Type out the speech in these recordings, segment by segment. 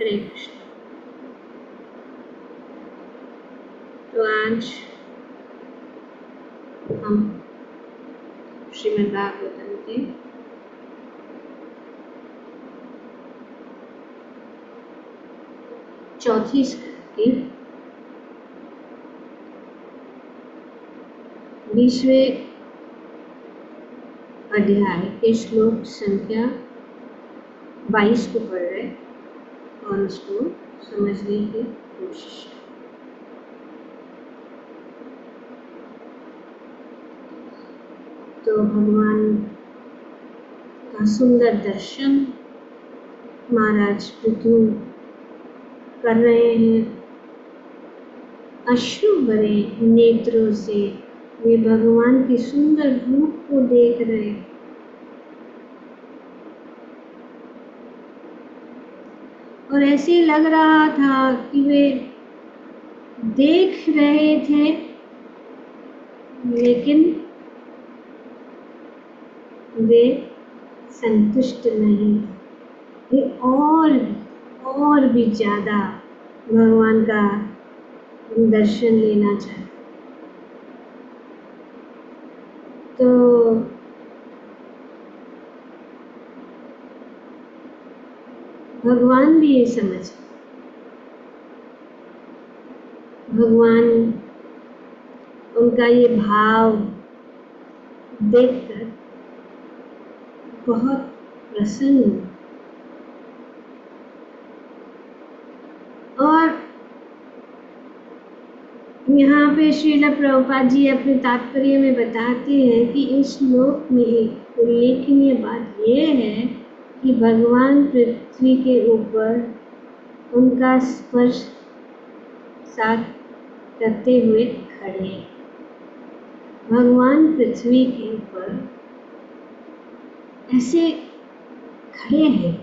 हरे कृष्ण। तो आज हम श्रीमद् भागवतम के चौथी स्कंद के 20वें अध्याय के श्लोक संख्या 22 को पढ़ रहे और उसको समझने की कोशिश। तो भगवान का सुंदर दर्शन महाराज पृथु कर रहे हैं। अश्रु भरे नेत्रों से वे भगवान के सुंदर रूप को देख रहे हैं। और ऐसे लग रहा था कि वे देख रहे थे लेकिन वे संतुष्ट नहीं, वे और भी ज्यादा भगवान का दर्शन लेना चाहते। तो भगवान भी ये समझ, भगवान उनका ये भाव देखकर बहुत प्रसन्न हुए और यहाँ पे श्रील प्रभुपाद जी अपने तात्पर्य में बताते हैं कि इस श्लोक में एक उल्लेखनीय बात यह है कि भगवान पृथ्वी के ऊपर उनका स्पर्श साथ करते हुए खड़े हैं। भगवान पृथ्वी के ऊपर ऐसे खड़े हैं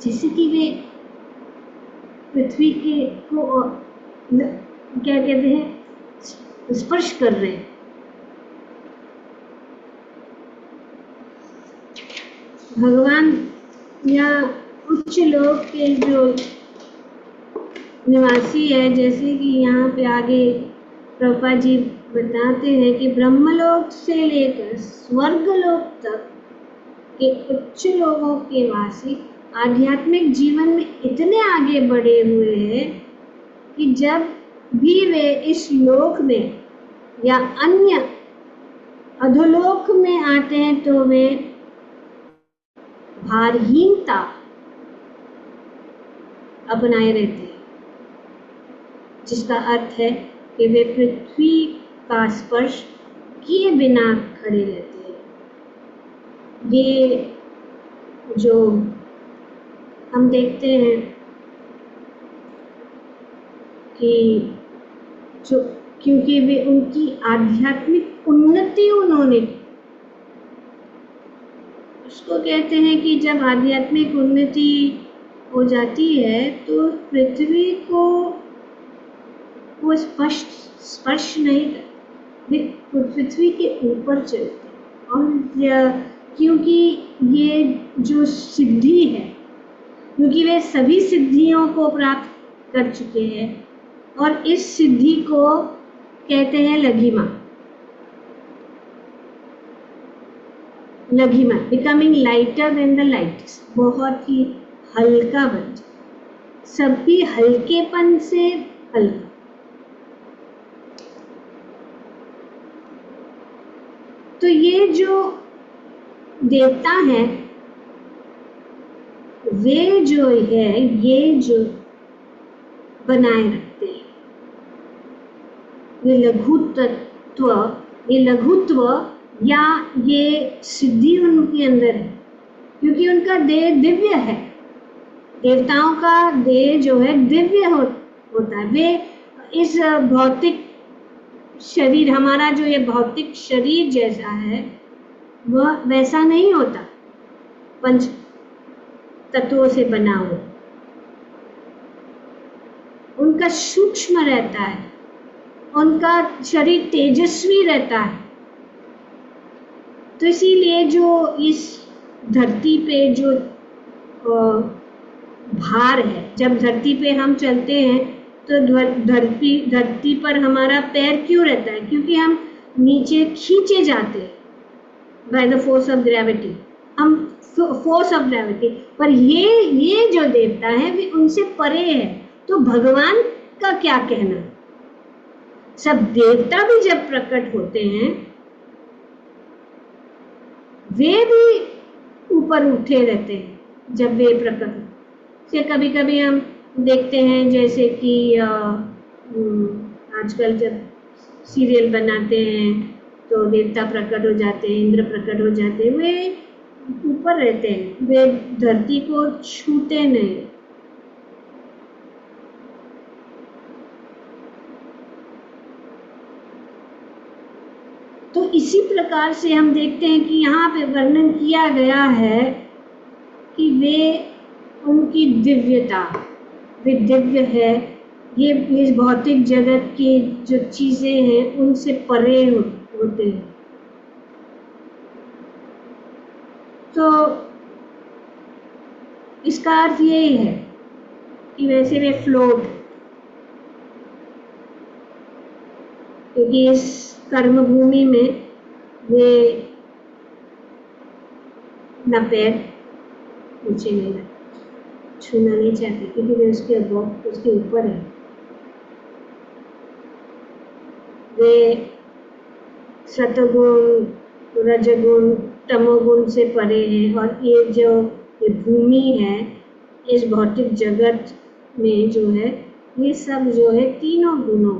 जैसे कि वे पृथ्वी के को क्या कहते हैं, स्पर्श कर रहे हैं। भगवान या उच्च लोक के जो निवासी है, जैसे कि यहाँ पे आगे प्रभुपाद जी बताते हैं कि ब्रह्मलोक से लेकर स्वर्गलोक तक के उच्च लोगों के वासी आध्यात्मिक जीवन में इतने आगे बढ़े हुए हैं कि जब भी वे इस लोक में या अन्य अधोलोक में आते हैं तो वे भारहीनता अपनाए रहते हैं, जिसका अर्थ है कि वे पृथ्वी का स्पर्श किए बिना खड़े रहते हैं। ये जो हम देखते हैं कि जो क्योंकि वे उनकी आध्यात्मिक उन्नति उन्होंने, उसको कहते हैं कि जब आध्यात्मिक उन्नति हो जाती है तो पृथ्वी को वो स्पर्श नहीं करते, वे पृथ्वी के ऊपर चलते। और क्योंकि ये जो सिद्धि है, क्योंकि वे सभी सिद्धियों को प्राप्त कर चुके हैं और इस सिद्धि को कहते हैं लघिमा, becoming lighter than the lightest, बहुत ही हल्का बन जाए, सभी हल्केपन से हल्का। तो ये जो देवता हैं वे जो है ये जो बनाए रखते हैं, ये लघुत्व या ये सिद्धि उनके अंदर है, क्योंकि उनका देह दिव्य है। देवताओं का देह जो है दिव्य होता है। वे इस भौतिक शरीर, हमारा जो ये भौतिक शरीर जैसा है वह वैसा नहीं होता, पंच तत्वों से बना हुआ। उनका सूक्ष्म रहता है, उनका शरीर तेजस्वी रहता है। तो इसीलिए जो इस धरती पे जो भार है। जब धरती पे हम चलते हैं तो धरती पर हमारा पैर क्यों रहता है? क्योंकि हम नीचे खींचे जाते हैं by the force of gravity, हम फोर्स ऑफ ग्रेविटी। पर ये जो देवता है वे उनसे परे है। तो भगवान का क्या कहना? सब देवता भी जब प्रकट होते हैं वे भी ऊपर उठे रहते हैं जब वे प्रकट होते। कभी कभी हम देखते हैं जैसे कि आजकल जब सीरियल बनाते हैं तो देवता प्रकट हो जाते हैं, इंद्र प्रकट हो जाते हैं, वे ऊपर रहते हैं, वे धरती को छूते नहीं। तो इसी प्रकार से हम देखते हैं कि यहाँ पे वर्णन किया गया है कि वे उनकी दिव्यता, वे दिव्य है। ये इस भौतिक जगत की जो चीजें हैं उनसे परे होते हैं। तो इसका अर्थ यही है कि वैसे वे फ्लोट, क्योंकि इस कर्म भूमि में वे न पैर नीचे नहीं रखते, छूना नहीं चाहते, क्योंकि वे उसके ऊपर है। वे सतगुण, रजगुण, तमोगुण से परे हैं। और ये भूमि है, इस भौतिक जगत में जो है ये सब जो है तीनों गुणों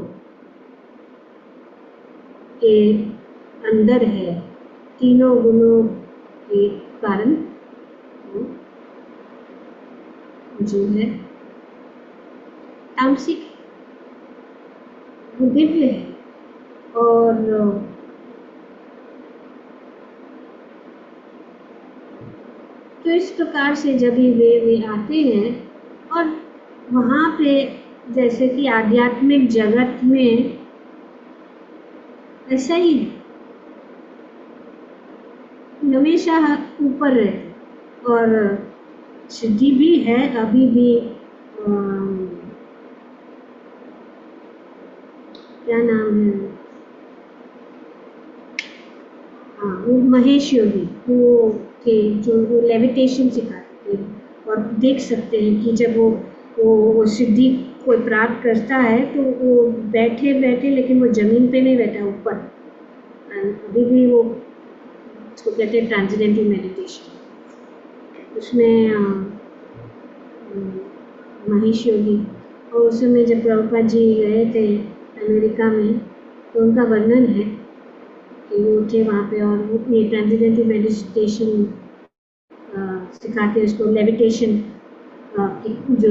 के अंदर है। तीनों गुणों के कारण जो है तामसिक, वो दिव्य है। और तो इस प्रकार से जब वे आते हैं और वहाँ पे जैसे कि आध्यात्मिक जगत में ऐसा ही है, हमेशा ऊपर रहते। और सिद्धि भी है अभी भी, क्या नाम है, हाँ वो महेश योगी, वो थे जो लेविटेशन सिखाते थे। और देख सकते हैं कि जब वो सिद्धि कोई प्राप्त करता है तो वो बैठे बैठे, लेकिन वो जमीन पे नहीं बैठा, ऊपर। अभी भी वो उसको कहते हैं ट्रांसेंडेंटल मेडिटेशन। उसमें महेश योगी, और उस समय जब प्रभुपाद जी गए थे अमेरिका में तो उनका वर्णन है कि वो थे वहाँ पे और वो ये ट्रांसेंडेंटल मेडिटेशन सिखाते हैं उसको, लेविटेशन जो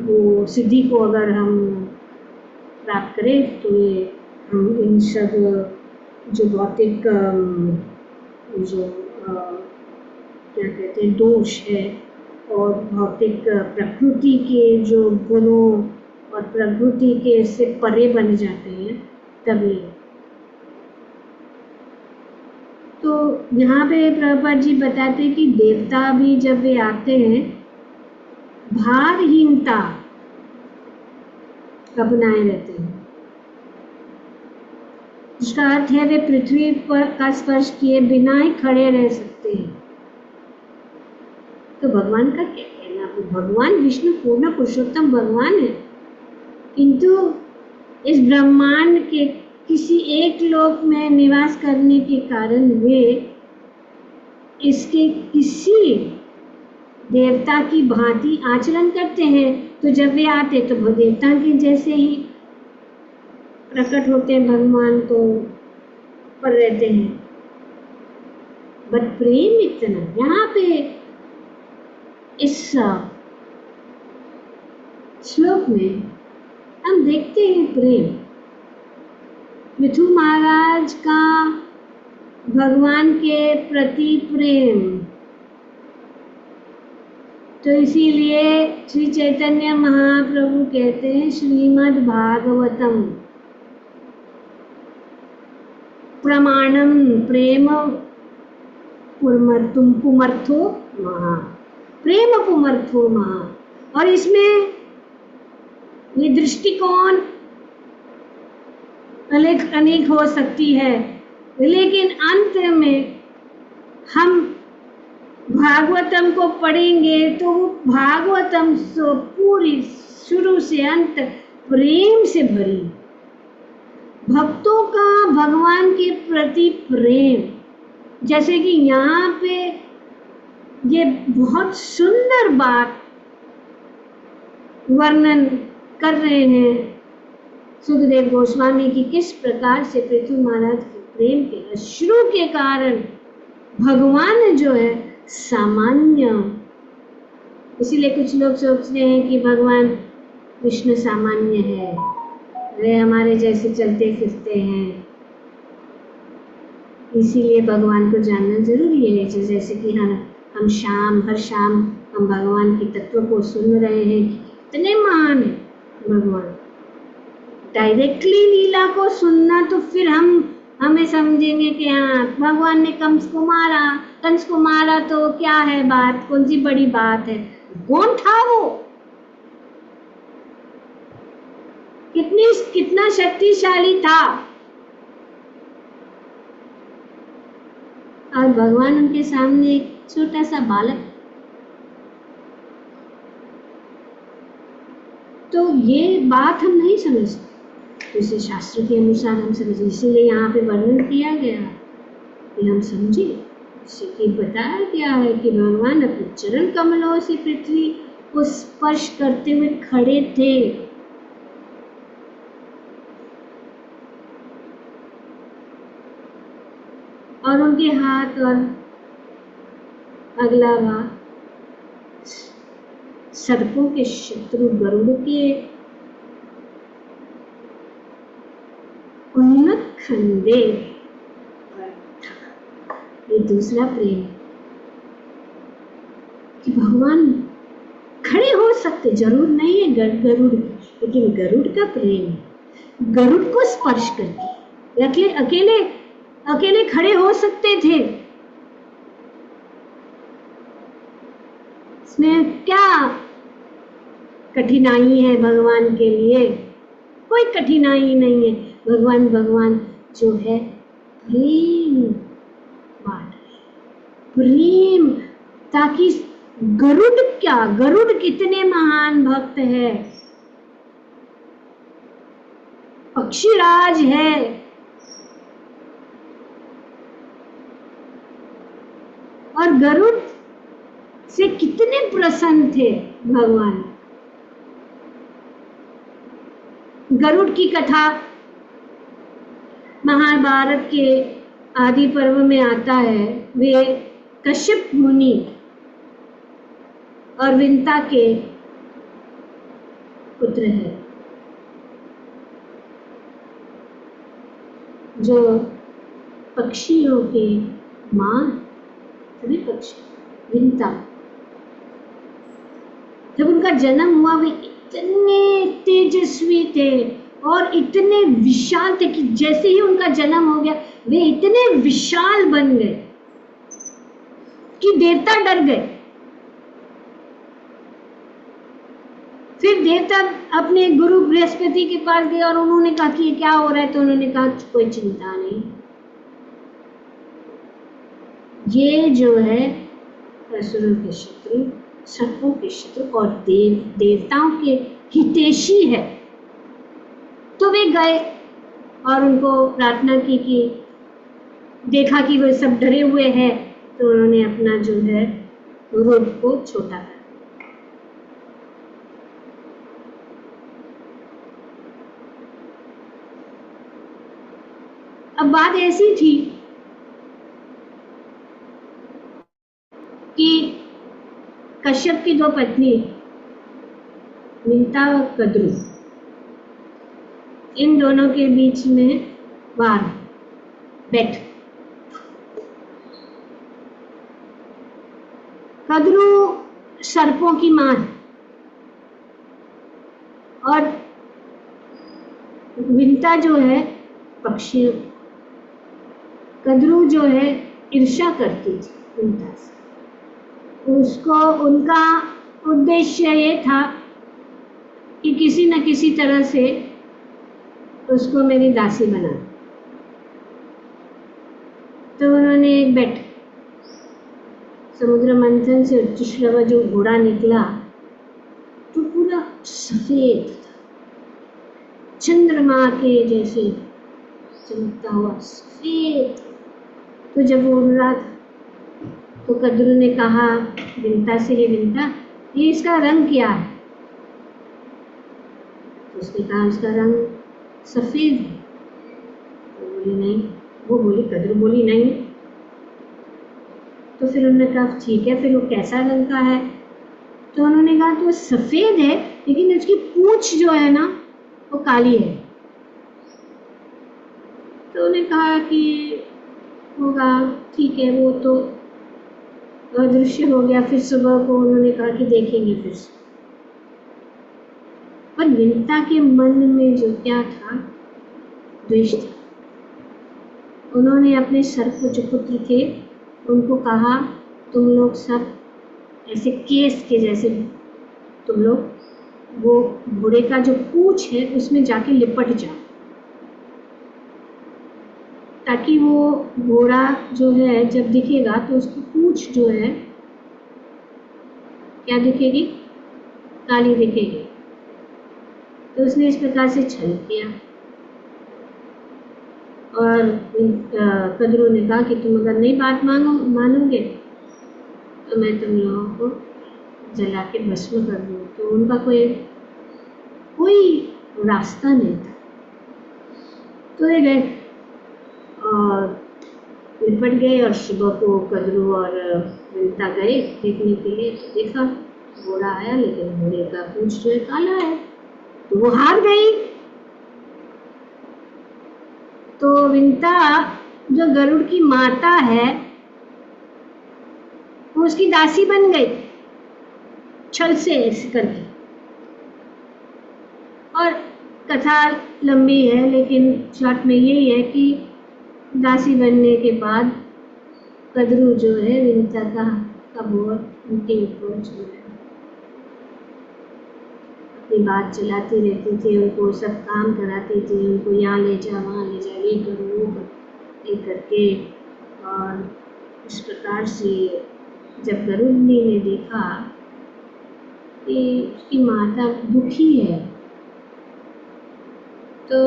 वो सिद्धि को अगर हम प्राप्त करें तो ये हम इन सब जो भौतिक जो क्या कहते हैं दोष है और भौतिक प्रकृति के जो गुणों और प्रकृति के से परे बन जाते हैं तभी। तो यहाँ पे प्रभुपाद जी बताते हैं कि देवता भी जब वे आते हैं भारहीनता का बनाए रहते हैं। इसका अर्थ है वे पृथ्वी पर का स्पर्श किए बिना ही खड़े रह सकते हैं। तो भगवान का क्या कहना? भगवान विष्णु पूर्ण पुरुषोत्तम भगवान है, किंतु इस ब्रह्मांड के किसी एक लोक में निवास करने के कारण वे इसके किसी देवता की भांति आचरण करते हैं। तो जब वे आते तो देवता के जैसे ही प्रकट होते हैं भगवान, तो पर रहते हैं। बट प्रेम इतना, यहाँ पे इस श्लोक में हम देखते हैं प्रेम। पृथु महाराज का भगवान के प्रति प्रेम। तो इसीलिए श्री चैतन्य महाप्रभु कहते हैं श्रीमद् भागवतम प्रमाणम प्रेम पुमर्थो महा, प्रेम पुमर्थो महा। और इसमें ये दृष्टिकोण अनेक अनेक हो सकती है, लेकिन अंत में हम भागवतम को पढ़ेंगे तो वो भागवतम तो पूरी शुरू से अंत प्रेम से भरी, भक्तों का भगवान के प्रति प्रेम। जैसे कि यहाँ पे ये बहुत सुंदर बात वर्णन कर रहे हैं सुखदेव गोस्वामी की, किस प्रकार से पृथु महाराज के प्रेम के अश्रु के कारण भगवान जो है सामान्य, इसीलिए कुछ लोग सोचते हैं कि भगवान विष्णु सामान्य है, वे हमारे जैसे चलते फिरते हैं, इसीलिए भगवान को जानना जरूरी है। जैसे कि हम हर शाम हम भगवान के तत्व को सुन रहे हैं कि कितने महान है भगवान। डायरेक्टली लीला को सुनना तो फिर हमें समझेंगे कि हाँ भगवान ने कंस को मारा तो क्या है बात, कौन सी बड़ी बात है। कौन था वो, कितना शक्तिशाली था, और भगवान उनके सामने एक छोटा सा बालक। तो ये बात हम नहीं समझते, इसे शास्त्र के अनुसार हम समझे, इसीलिए यहाँ पे वर्णन किया गया कि हम समझे। इसे कि बताया गया है कि भगवान अपने चरण कमलों से पृथ्वी को स्पर्श करते हुए खड़े थे, और उनके हाथ और अगला भाग सर्पों के शत्रु गरुड़ के उन्नत खंडे पर था। ये दूसरा प्रेम कि भगवान खड़े हो सकते, जरूर नहीं है गरुड़, लेकिन गरुड़ का प्रेम, गरुड़ को स्पर्श करके अकेले खड़े हो सकते थे। इसमें क्या कठिनाई है भगवान के लिए? कोई कठिनाई नहीं है। भगवान जो है प्रेम बांट, प्रेम, ताकि गरुड़ कितने महान भक्त है, पक्षीराज है, और गरुड़ से कितने प्रसन्न थे भगवान। गरुड़ की कथा महाभारत के आदि पर्व में आता है। वे कश्यप मुनि और विंता के पुत्र हैं, जो पक्षियों के मां, सभी पक्षी, विंता, जब उनका जन्म हुआ वे इतने तेजस्वी थे और इतने विशाल थे कि जैसे ही उनका जन्म हो गया वे इतने विशाल बन गए कि देवता डर गए। फिर देवता अपने गुरु बृहस्पति के पास गए और उन्होंने कहा कि ये क्या हो रहा है, तो उन्होंने कहा कोई चिंता नहीं, ये जो है असुरों के शत्रु, सर्पों के शत्रु और देवताओं के हितैषी है। तो वे गए और उनको प्रार्थना की कि देखा कि वे सब डरे हुए हैं, तो उन्होंने अपना जो है रूप को छोटा कर। अब बात ऐसी थी कि कश्यप की दो पत्नी विंता और कद्रु, इन दोनों के बीच में वार बैठ। कद्रु सर्पों की मां और विंता जो है पक्षी। कद्रु जो है ईर्ष्या करती थी विंता से, उसको उनका उद्देश्य ये था कि किसी न किसी तरह से उसको मेरी दासी बना। तो उन्होंने एक बेट, समुद्र मंथन से उच्चश्रवा जो घोड़ा निकला तो पूरा सफेद था, चंद्रमा के जैसे चमकता हुआ सफेद। तो जब वो उड़ रहा था तो कद्रू ने कहा विंता से, हे विंता, ये इसका रंग क्या है? तो उसने कहा उसका रंग सफेद है। तो बोली नहीं, वो बोली, कद्रू बोली नहीं। तो फिर उन्होंने कहा ठीक है, फिर वो कैसा रंग का है? तो उन्होंने कहा तो सफेद है लेकिन उसकी पूंछ जो है ना वो काली है। तो उन्होंने कहा कि होगा, ठीक है, वो तो अदृश्य हो गया। फिर सुबह को उन्होंने कहा कि देखेंगे फिर से। पर विंता के मन में जो क्या था, द्वेष था। उन्होंने अपने सर्प जो पुत्र थे उनको कहा तुम लोग सब ऐसे केस के जैसे, तुम लोग वो घोड़े का जो पूंछ है उसमें जाके लिपट जाओ, ताकि वो घोड़ा जो है जब दिखेगा तो उसकी पूंछ जो है क्या दिखेगी? काली दिखेगी। तो उसने इस प्रकार से छल किया और कद्रू ने कहा कि तुम अगर नहीं बात मानोगे तो मैं तुम लोगों को जला के भस्म कर दूँ। तो उनका कोई रास्ता नहीं था। तो ये गए और लिपट गए और सुबह को कद्रू और विंता गए देखने के लिए। तो देखा घोड़ा आया लेकिन घोड़े का पूंछ जो है काला है। तो वो हार गई। तो विंता जो गरुड़ की माता है वो उसकी दासी बन गई छल से ऐसे करके। और कथा लंबी है लेकिन शॉर्ट में यही है कि दासी बनने के बाद कद्रू जो है विंता का बहुत उनके ऊपर जो है अपनी बात चलाती रहती थी, उनको सब काम कराती थी, उनको यहाँ ले जा वहाँ ले जा, ये करो वो करो, ये करके। और इस प्रकार से जब गरुड़नी ने देखा कि उसकी माता दुखी है तो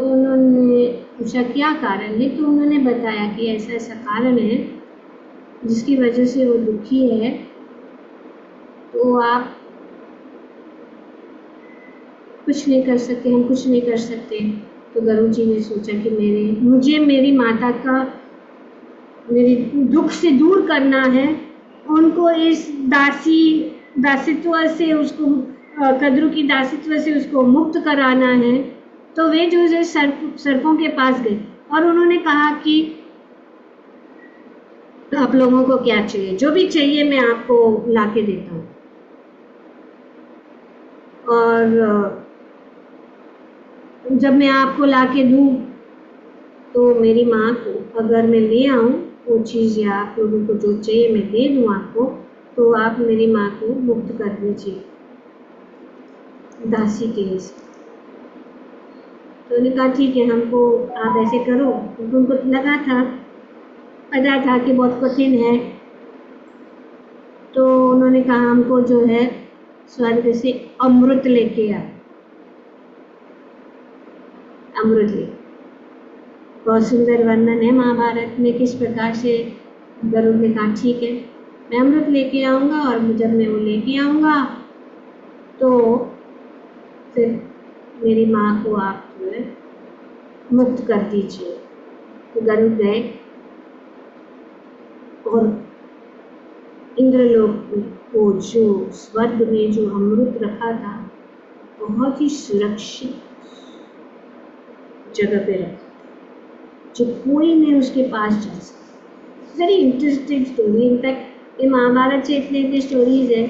उन्होंने पूछा क्या कारण है। तो उन्होंने बताया कि ऐसा ऐसा कारण है जिसकी वजह से वो दुखी है, तो आप कुछ नहीं कर सकते, हम कुछ नहीं कर सकते। तो गरुड़ जी ने सोचा कि मुझे मेरी माता का मेरी दुख से दूर करना है, उनको इस दासित्व से उसको कद्रू की दासित्व से उसको मुक्त कराना है। तो वे जो है सर्पों के पास गए और उन्होंने कहा कि आप लोगों को क्या चाहिए, जो भी चाहिए मैं आपको लाके देता हूँ। और जब मैं आपको लाके दूँ तो मेरी माँ को अगर मैं ले आऊँ वो चीज़ या आप लोगों को जो चाहिए मैं दे दूँ आपको, तो आप मेरी माँ को मुक्त कर दीजिए दासी के लिए। तो उन्होंने कहा ठीक है, हमको आप ऐसे करो। क्योंकि उनको पता था कि बहुत कठिन है। तो उन्होंने कहा हमको जो है स्वर्ग से अमृत लेके आ। अमृत ले, बहुत सुंदर वर्णन है महाभारत में किस प्रकार से गरुड़ ने कहा ठीक है मैं अमृत लेके आऊँगा, और जब मैं वो लेके आऊँगा तो फिर मेरी माँ को आप जो है मुक्त कर दीजिए। तो गरुड़ गए और इंद्रलोक को जो स्वर्ग में जो अमृत रखा था बहुत ही सुरक्षित जगह पे रखा, जो कोई नहीं उसके पास जा सकता। Very interesting story. इनफैक्ट ये महाभारत से इतने स्टोरीज है,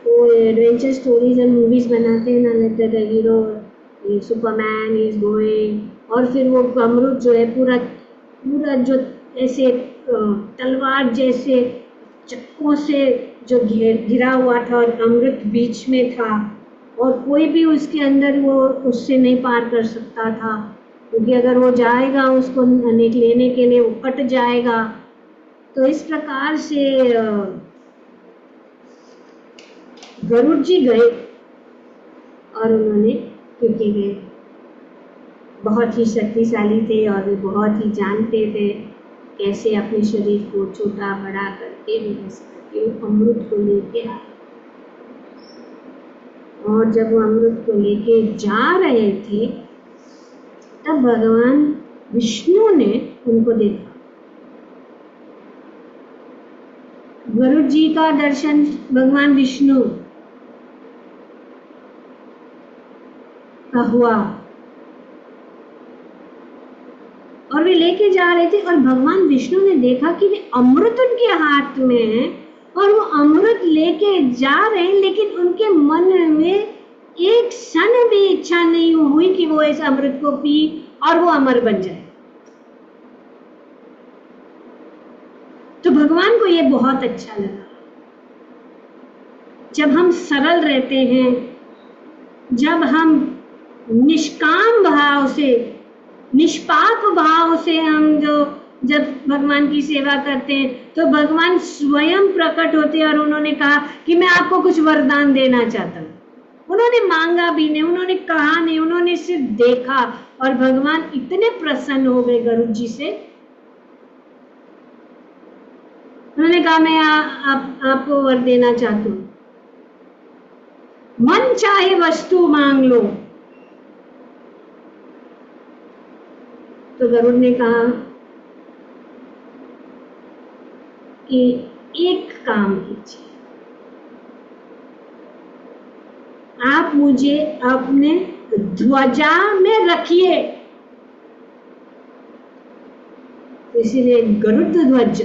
वो एडवेंचर स्टोरीज और मूवीज बनाते हैं ना, like the hero Superman is going, और फिर वो अमृत जो है पूरा जो ऐसे तलवार जैसे चक्कों से जो घिरा हुआ था और अमृत बीच में था और कोई भी उसके अंदर वो उससे नहीं पार कर सकता था, क्योंकि अगर वो जाएगा उसको लेने के लिए वो कट जाएगा। तो इस प्रकार से गरुड़ जी गए और उन्होंने, क्योंकि वे बहुत ही शक्तिशाली थे और वे बहुत ही जानते थे कैसे अपने शरीर को छोटा बड़ा करके व्यवस्था करके अमृत को लेके आए। और जब वो अमृत को लेके जा रहे थे तब भगवान विष्णु ने उनको देखा। गरुड़ जी का दर्शन भगवान विष्णु का हुआ और वे लेके जा रहे थे और भगवान विष्णु ने देखा कि वे अमृत उनके हाथ में है और वो अमृत लेके जा रहे हैं, लेकिन उनके मन में एक क्षण भी इच्छा नहीं हुई कि वो इस अमृत को पी और वो अमर बन जाए। तो भगवान को ये बहुत अच्छा लगा। जब हम सरल रहते हैं, जब हम निष्काम भाव से, निष्पाप भाव से हम जब भगवान की सेवा करते हैं तो भगवान स्वयं प्रकट होते हैं और उन्होंने कहा कि मैं आपको कुछ वरदान देना चाहता हूँ। उन्होंने मांगा भी नहीं, उन्होंने कहा नहीं, उन्होंने सिर्फ देखा और भगवान इतने प्रसन्न हो गए गरुड़ जी से। उन्होंने कहा मैं आपको वर देना चाहता हूँ, मन चाहे वस्तु मांग लो। तो गरुड़ ने कहा कि एक काम कीजिए, आप मुझे अपने ध्वजा में रखिए। इसीलिए गरुड़ ध्वज,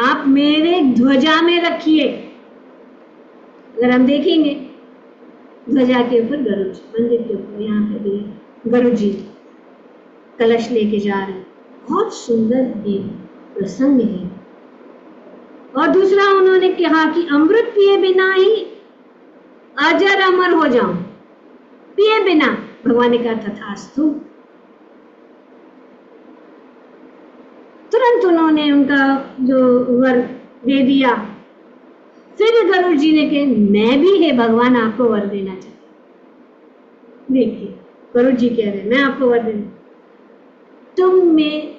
आप मेरे ध्वजा में रखिए। अगर हम देखेंगे ध्वजा के ऊपर गरुड़ जी, मंदिर के ऊपर यहाँ पे भी गरुड़ जी कलश लेके जा रहे हैं, बहुत सुंदर ये प्रसंग है। और दूसरा उन्होंने कहा कि अमृत पिए बिना ही अजर अमर हो जाऊं, पिए बिना। भगवान ने कहा तथास्तु। तुरंत उन्होंने उनका जो वर दे दिया। फिर गरुड़ जी ने कहा मैं भी है भगवान आपको वर देना चाहता। देखिए गरुड़ जी कह रहे मैं आपको वर देना, तुम में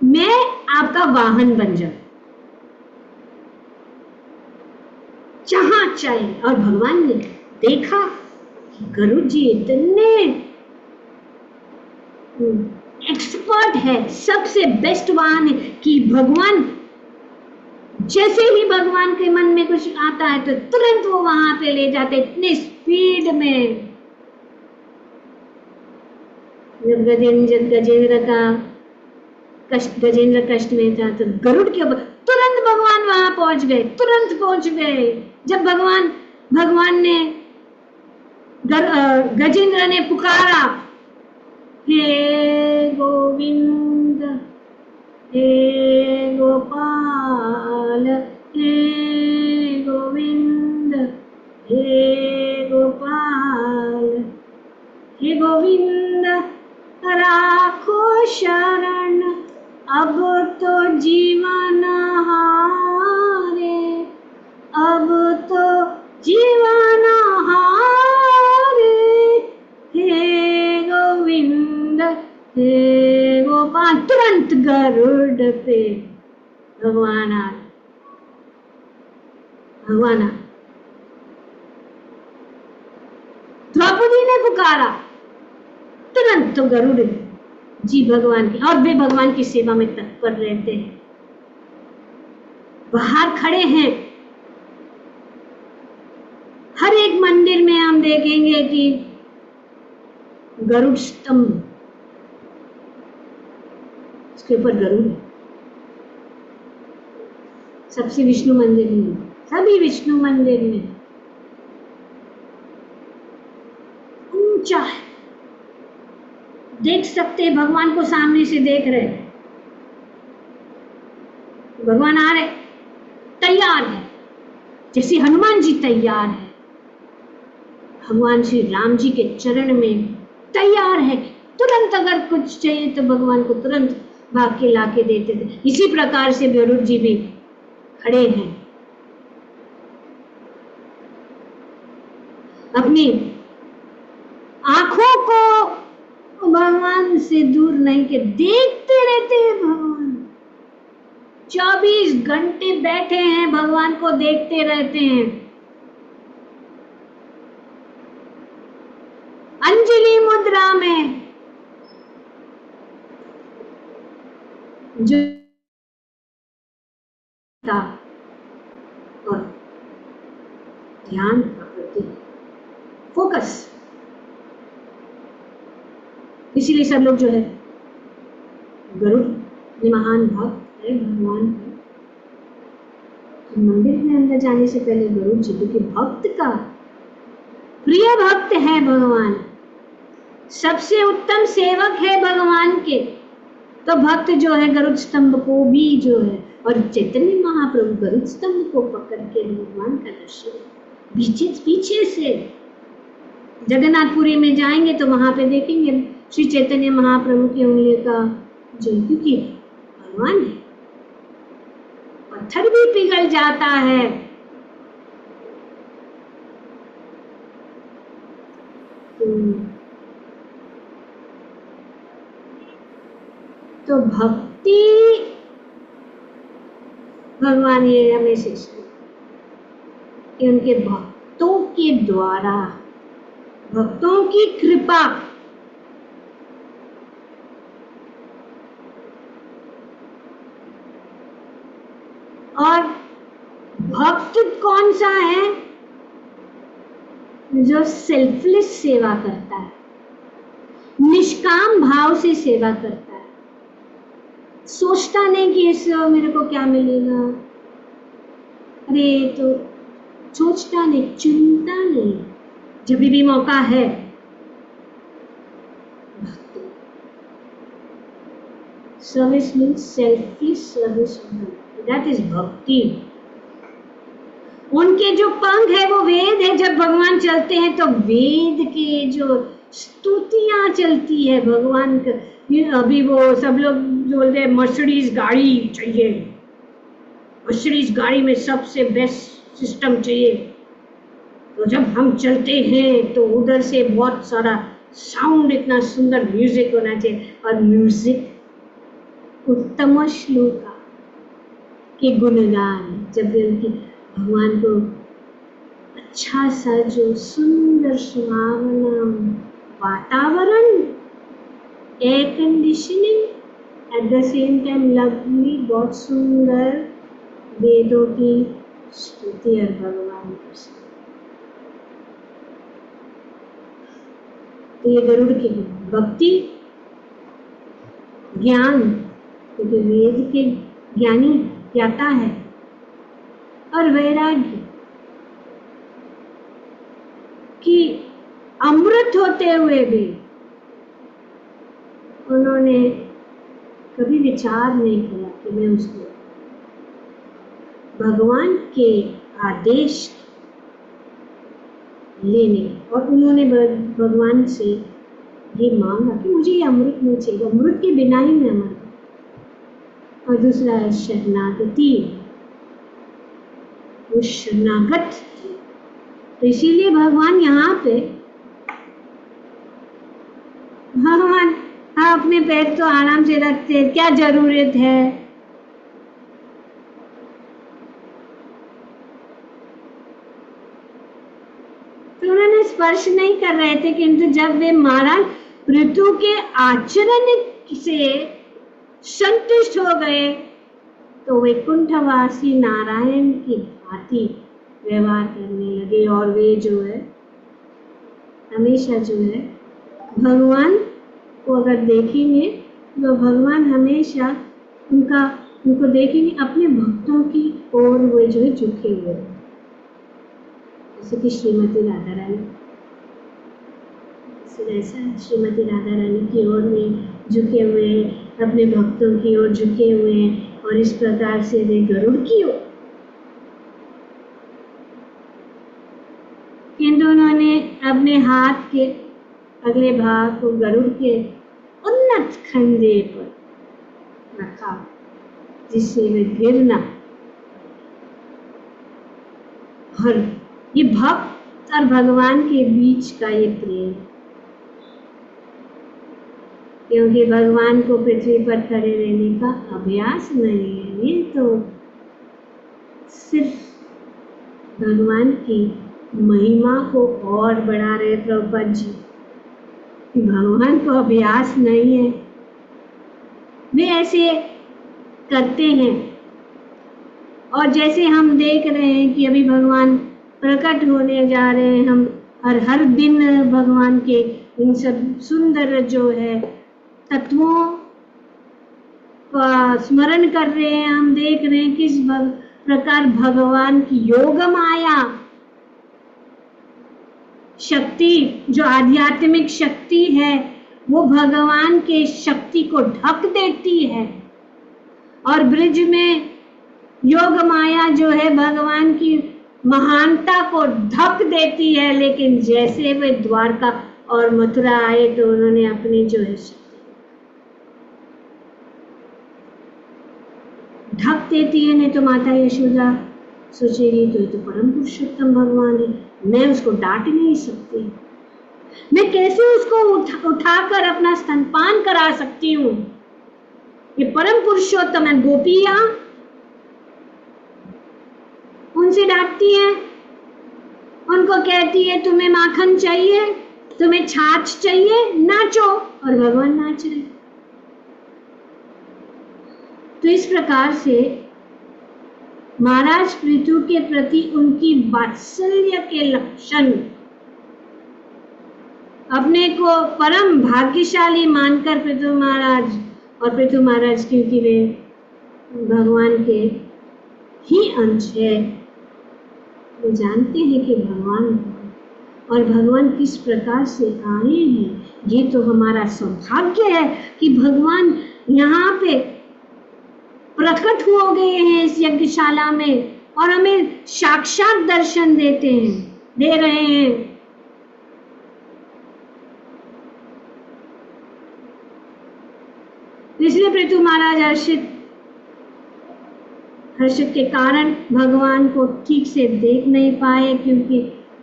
मैं आपका वाहन बन जाऊं, जहां चाहे। और भगवान ने देखा कि गरुड़ जी इतने एक्सपर्ट है, सबसे बेस्ट वाहन है कि भगवान जैसे ही भगवान के मन में कुछ आता है तो तुरंत वो वहां पे ले जाते, इतने स्पीड में। जब गजेंद्र का कष्ट, गजेंद्र कष्ट में था तो गरुड़ के ऊपर तुरंत भगवान वहां पहुंच गए, तुरंत पहुंच गए। जब भगवान ने गजेंद्र ने पुकारा हे गोविंद हे गोपाल हे गोविंद हे गोपाल हे गोविंद राखो शरण अब तो जीवन हारे, अब तो जीवन हारे। हे गोविंद हे गोपाल, तुरंत गरुड़ पे भगवान आ। द्रौपदी ने पुकारा, तुरंत तो गरुड़ जी भगवान की, और वे भगवान की सेवा में तत्पर रहते हैं। बाहर खड़े हैं। हर एक मंदिर में हम देखेंगे कि गरुड़ स्तंभ, उसके ऊपर गरुड़ है। सबसे विष्णु मंदिर में, सभी विष्णु मंदिर में ऊंचा है, देख सकते भगवान को, सामने से देख रहे, भगवान आ रहे, जैसे हनुमान जी तैयार है, भगवान श्री राम जी के चरण में तैयार है, तुरंत अगर कुछ चाहिए तो भगवान को तुरंत भाग के लाके देते थे। इसी प्रकार से गरुड़ जी भी खड़े हैं, अपनी आंखों को भगवान से दूर नहीं के देखते रहते हैं। भगवान 24 घंटे बैठे हैं, भगवान को देखते रहते हैं। अंजलि मुद्रा में जो और ध्यान का प्रतीक, फोकस। इसीलिए सब लोग जो है, गरुड़ महान भक्त है भगवान का, तो मंदिर में अंदर जाने से पहले गरुड़ जी, क्योंकि भक्त का प्रिय भक्त है भगवान, सबसे उत्तम सेवक है भगवान के, तो भक्त जो है गरुड़ स्तंभ को भी जो है, और चैतन्य महाप्रभु गरुड़ स्तंभ को पकड़ के भगवान का दर्शन पीछे से जगन्नाथपुरी में जाएंगे तो वहां पे देखेंगे श्री चैतन्य महाप्रभु की उंगली का जो, क्योंकि भगवान है, पत्थर भी पिघल जाता है। तो भक्ति भगवान ये हमें शिक्षा कि उनके भक्तों के द्वारा, भक्तों की कृपा, और भक्त कौन सा है? जो सेल्फलेस सेवा करता है, निष्काम भाव से सेवा करता है, सोचता नहीं कि इससे मेरे को क्या मिलेगा, अरे तो सोचता नहीं, चिंता नहीं, जब भी मौका है service means selfless service, that is भक्ति। उनके जो पंख है वो वेद है, जब भगवान चलते हैं तो वेद के जो स्तुतियां चलती है भगवान का। अभी वो सब लोग जो बोलते हैं मर्सिडीज गाड़ी चाहिए, मर्सिडीज गाड़ी में सबसे बेस्ट सिस्टम चाहिए, तो जब हम चलते हैं तो उधर से बहुत सारा साउंड, इतना सुंदर म्यूजिक होना चाहिए, और म्यूजिक उत्तम श्लोका के गुणगान, जब भी उनकी भगवान को अच्छा सा जो सुंदर सुहावना वातावरण, air conditioning, at the same time lovely, बहुत सुंदर वेदों की स्तुति और भगवान की स्तुति। तो ये गरुड़ की भक्ति, ज्ञान, क्योंकि वेद के ज्ञानी ज्ञाता है, और वैराग्य कि अमृत होते हुए भी उन्होंने कभी विचार नहीं किया कि मैं उसको भगवान के आदेश लेने, और उन्होंने भगवान से ये मांगा कि मुझे ये अमृत नहीं चाहिए, अमृत के बिना ही मैं अमर। और दूसरा है शरणागति, वो शरणागत थे, तो इसीलिए भगवान यहाँ पे, भगवान हाँ अपने पैर तो आराम से रखते, क्या जरूरत है, तो उन्होंने स्पर्श नहीं कर रहे थे, किंतु जब वे महाराज पृथु के आचरण से संतुष्ट हो गए तो वैकुंठवासी नारायण की भांति व्यवहार करने लगे, और वे जो है हमेशा जो है भगवान को अगर देखेंगे तो भगवान हमेशा उनको देखेंगे अपने भक्तों की ओर, वो जो है झुके हुए, जैसे कि श्रीमती राधा रानी, ऐसा श्रीमती राधा रानी की ओर में झुके हुए, अपने भक्तों की ओर झुके हुए हैं, और इस प्रकार से वे गरुड़ की ओर किंतु उन्होंने अपने हाथ के अगले भाग को गरुड़ के उन्नत खंडे पर रखा जिससे वे गिरना। और ये भक्त और भगवान के बीच का ये प्रेम, क्योंकि भगवान को पृथ्वी पर खड़े रहने का अभ्यास नहीं है। ये तो सिर्फ भगवान की महिमा को और बढ़ा रहे प्रभुपाद जी कि भगवान को अभ्यास नहीं है, वे ऐसे करते हैं। और जैसे हम देख रहे हैं कि अभी भगवान प्रकट होने जा रहे हैं, हम हर दिन भगवान के इन सब सुंदर जो है तत्वों का स्मरण कर रहे हैं। हम देख रहे हैं किस प्रकार भगवान की योग माया शक्ति, जो आध्यात्मिक शक्ति है, वो भगवान के शक्ति को ढक देती है। और ब्रिज में योग माया जो है भगवान की महानता को ढक देती है, लेकिन जैसे वे द्वारका और मथुरा आए तो उन्होंने अपनी जो है ढक देती है। नहीं तो माता यशोदा सोचेगी तो ये तो परम पुरुषोत्तम भगवान है, मैं उसको डांट नहीं सकती, मैं कैसे उसको उठाकर अपना स्तनपान करा सकती हूँ, ये परम पुरुषोत्तम है। गोपियां उनसे डांटती है, उनको कहती है तुम्हें माखन चाहिए, तुम्हें छाछ चाहिए, नाचो, और भगवान नाच रहे। तो इस प्रकार से महाराज पृथु के प्रति उनकी वात्सल्य के लक्षण, अपने को परम भाग्यशाली मानकर पृथु महाराज, और पृथु महाराज क्योंकि वे भगवान के ही अंश है, वो जानते हैं कि भगवान और भगवान किस प्रकार से आए हैं। ये तो हमारा सौभाग्य है कि भगवान यहाँ पे प्रकट हो गए हैं इस यज्ञशाला में और हमें साक्षात दर्शन देते हैं, दे रहे हैं। इसलिए पृथु महाराज हर्षित के कारण भगवान को ठीक से देख नहीं पाए, क्योंकि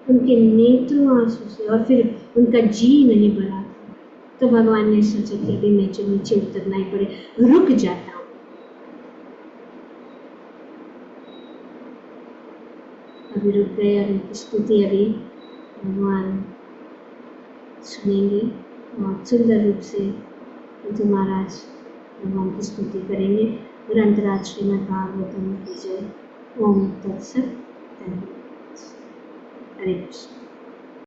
उनके नेत्रों आंसू से, और फिर उनका जी नहीं भरा था। तो भगवान ने सोचा कि अभी मैं जो नीचे उतरना ही पड़े, रुक जाता हूं। अभी रुक गए और उनकी स्तुति अभी भगवान सुनेंगे। बहुत सुंदर रूप से पृथु महाराज भगवान की स्तुति करेंगे। ग्रंथराज श्रीमद् भागवतम की जय। ओम तत्सत। हरे कृष्ण।